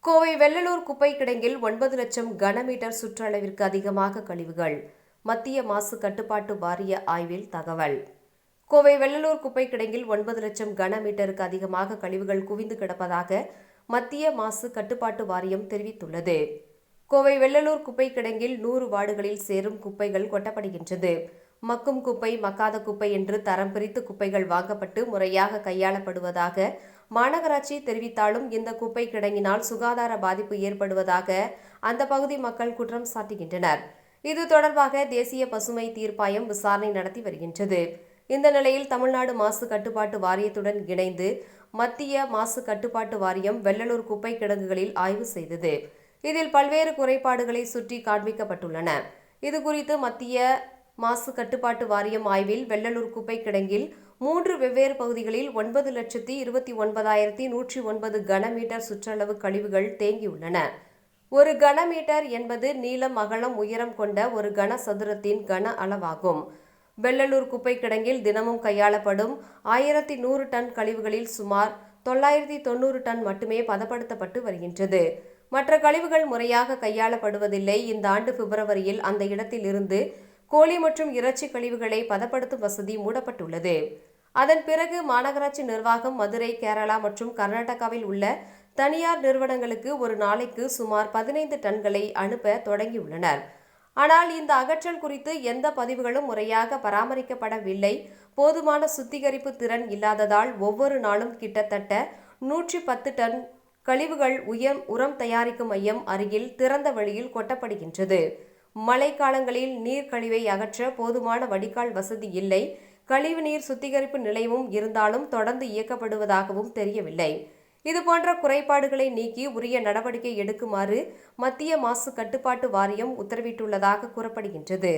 கோவை வெள்ளலூர் குப்பை கிடங்கில் 9 லட்சம் கனமீட்டர் சுற்றளவிற்கு அதிகமாக கழிவுகள். மத்திய மாசு கட்டுப்பாட்டு வாரிய ஆய்வில் தகவல். கோவை வெள்ளலூர் குப்பை கிடங்கில் 9 லட்சம் கனமீட்டருக்கு அதிகமாக கழிவுகள் குவிந்து கிடப்பதாக மத்திய மாசு கட்டுப்பாட்டு வாரியம் தெரிவித்துள்ளது. கோவை வெள்ளலூர் குப்பை கிடங்கில் 100 வார்டுகளில் சேரும் குப்பைகள் கொட்டப்படுகின்றது. மக்கும் குப்பை, மக்காத குப்பை என்று தரம் பிரித்து குப்பைகள் வாங்கப்பட்டு முறையாக கையாளப்படுவதாக மாநகராட்சி தெரிவித்தாலும் இந்த குப்பை கிடங்கினால் சுகாதார பாதிப்பு ஏற்படுவதாக அந்த பகுதி மக்கள் குற்றம் சாட்டுகின்றனர். இது தொடர்பாக தேசிய பசுமை தீர்ப்பாயம் விசாரணை நடத்தி வருகின்றது. இந்த நிலையில் தமிழ்நாடு மாசு கட்டுப்பாட்டு வாரியத்துடன் இணைந்து மத்திய மாசு கட்டுப்பாட்டு வாரியம் வெள்ளலூர் குப்பை கிடங்குகளில் ஆய்வு செய்தது. இதில் பல்வேறு குறைபாடுகளை சுட்டி காண்பிக்கப்பட்டுள்ளன. இதுகுறித்து மத்திய மாசு கட்டுப்பாட்டு வாரியம் ஆய்வில் வெள்ளலூர் குப்பை கிடங்கில் 3 வெவ்வேறு பகுதிகளில் 9,29,109 கனமீட்டர் சுற்றளவு கழிவுகள் தேங்கியுள்ளன. ஒரு கனமீட்டர் என்பது நீளம், அகலம், உயரம் கொண்ட ஒரு கன சதுரத்தின் கன அளவாகும். வெள்ளலூர் குப்பை கிடங்கில் தினமும் கையாளப்படும் 1100 டன் கழிவுகளில் சுமார் 990 டன் மட்டுமே பதப்படுத்தப்பட்டு வருகின்றது. மற்ற கழிவுகள் முறையாக கையாளப்படுவதில்லை. இந்த ஆண்டு பிப்ரவரியில் அந்த இடத்தில் இருந்து கோழி மற்றும் இறைச்சி கழிவுகளை பதப்படுத்தும் வசதி மூடப்பட்டுள்ளது. அதன் பிறகு மாநகராட்சி நிர்வாகம் மதுரை, கேரளா மற்றும் கர்நாடகாவில் உள்ள தனியார் நிறுவனங்களுக்கு ஒரு நாளைக்கு சுமார் 15 டன்களை அனுப்ப தொடங்கியுள்ளனர். ஆனால் இந்த அகற்றல் குறித்து எந்த பதிவுகளும் முறையாக பராமரிக்கப்படவில்லை. போதுமான சுத்திகரிப்பு திறன் இல்லாததால் ஒவ்வொரு நாளும் கிட்டத்தட்ட 110 டன் கழிவுகள் உரம் தயாரிக்கும் மையம் அருகில் திறந்த வெளியில் கொட்டப்படுகின்றது. மழைக்காலங்களில் நீர்க்கழிவை அகற்ற போதுமான வடிகால் வசதி இல்லை. கழிவுநீர் சுத்திகரிப்பு நிலையமும் இருந்தாலும் தொடர்ந்து இயக்கப்படுவதாகவும் தெரியவில்லை. இதுபோன்ற குறைபாடுகளை நீக்கி உரிய நடவடிக்கை எடுக்குமாறு மத்திய மாசு கட்டுப்பாட்டு வாரியம் உத்தரவிட்டுள்ளதாக கூறப்படுகின்றது.